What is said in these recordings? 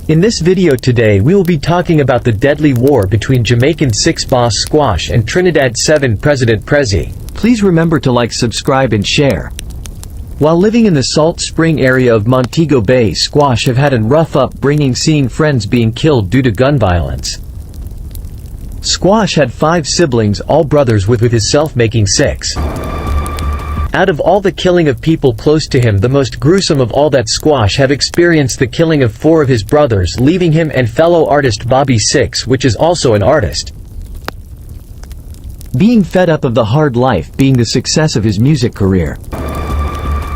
In this video today we will be talking about the deadly war between Jamaican 6 boss Squash and Trinidad 7 President Prezzi. Please remember to like, subscribe and share. While living in the Salt Spring area of Montego Bay, Squash have had a rough upbringing, seeing friends being killed due to gun violence. Squash had 5 siblings, all brothers, with his self-making 6. Out of all the killing of people close to him, the most gruesome of all that Squash have experienced the killing of 4 of his brothers, leaving him and fellow artist Bobby 6, which is also an artist. Being fed up of the hard life being the success of his music career,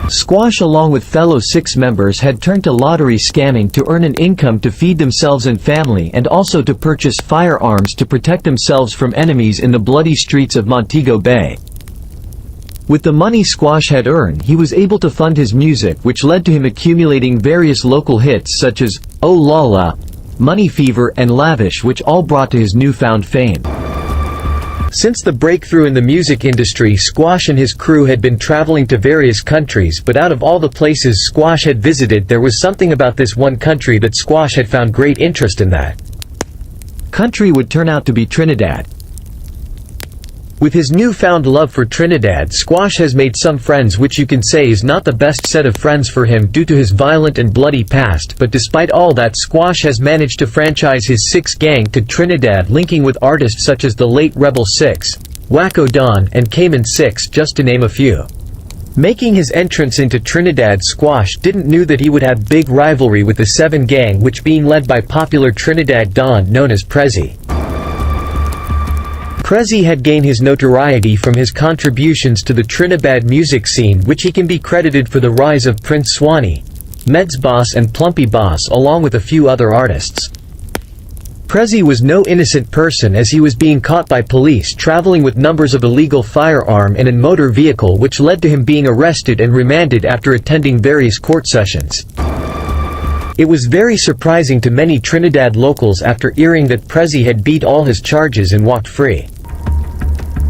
Squash along with fellow 6 members had turned to lottery scamming to earn an income to feed themselves and family, and also to purchase firearms to protect themselves from enemies in the bloody streets of Montego Bay. With the money Squash had earned, he was able to fund his music, which led to him accumulating various local hits such as Oh La La, Money Fever and Lavish, which all brought to his newfound fame. Since the breakthrough in the music industry, Squash and his crew had been traveling to various countries, but out of all the places Squash had visited, there was something about this one country that Squash had found great interest in. That country would turn out to be Trinidad. With his newfound love for Trinidad, Squash has made some friends, which you can say is not the best set of friends for him due to his violent and bloody past, but despite all that, Squash has managed to franchise his 6 gang to Trinidad, linking with artists such as the late Rebel 6, Wacko Don and Cayman 6, just to name a few. Making his entrance into Trinidad, Squash didn't know that he would have big rivalry with the 7 gang, which being led by popular Trinidad Don known as Prezzi. Prezzi had gained his notoriety from his contributions to the Trinidad music scene, which he can be credited for the rise of Prince Swanee, Meds Boss and Plumpy Boss, along with a few other artists. Prezzi was no innocent person, as he was being caught by police traveling with numbers of illegal firearm in a motor vehicle, which led to him being arrested and remanded after attending various court sessions. It was very surprising to many Trinidad locals after hearing that Prezzi had beat all his charges and walked free.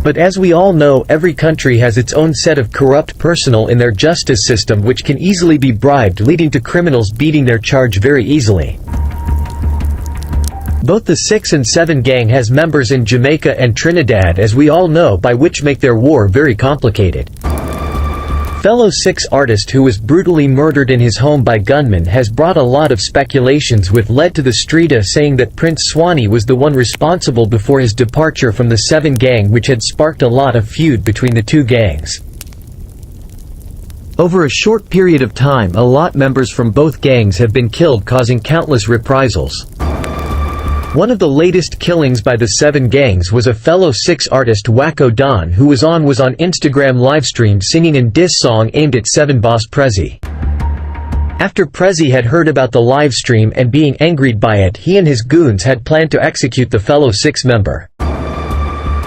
But as we all know, every country has its own set of corrupt personnel in their justice system, which can easily be bribed, leading to criminals beating their charge very easily. Both the 6 and 7 gang has members in Jamaica and Trinidad, as we all know, by which make their war very complicated. Fellow 6 artist who was brutally murdered in his home by gunmen has brought a lot of speculations, which led to the streeta saying that Prince Swanee was the one responsible before his departure from the 7 gang, which had sparked a lot of feud between the 2 gangs. Over a short period of time, a lot members from both gangs have been killed, causing countless reprisals. One of the latest killings by the 7 gangs was a fellow 6 artist, Wacko Don, who was on Instagram livestream singing a diss song aimed at 7 boss Prezzi. After Prezzi had heard about the livestream and being angered by it, he and his goons had planned to execute the fellow 6 member.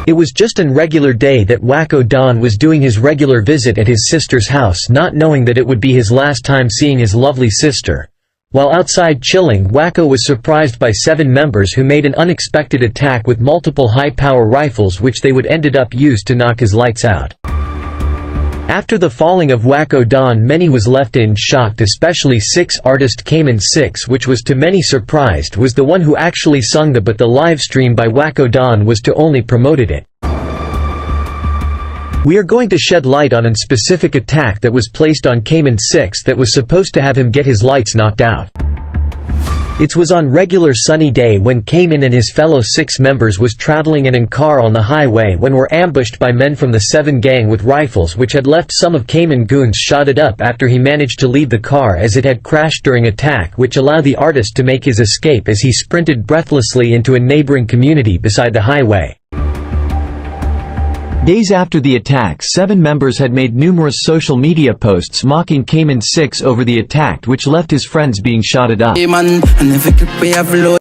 It was just an regular day that Wacko Don was doing his regular visit at his sister's house, not knowing that it would be his last time seeing his lovely sister. While outside chilling, Wacko was surprised by 7 members who made an unexpected attack with multiple high-power rifles, which they would ended up used to knock his lights out. After the falling of Wacko Don, many was left in shocked, especially 6 artist Cayman 6, which was to many surprised was the one who actually sung but the live stream by Wacko Don was to only promoted it. We are going to shed light on a specific attack that was placed on Cayman 6 that was supposed to have him get his lights knocked out. It was on regular sunny day when Cayman and his fellow 6 members was traveling in a car on the highway when were ambushed by men from the 7 gang with rifles, which had left some of Cayman goons shotted up after he managed to leave the car as it had crashed during attack, which allowed the artist to make his escape as he sprinted breathlessly into a neighboring community beside the highway. Days after the attack, 7 members had made numerous social media posts mocking Cayman 6 over the attack, which left his friends being shotted up.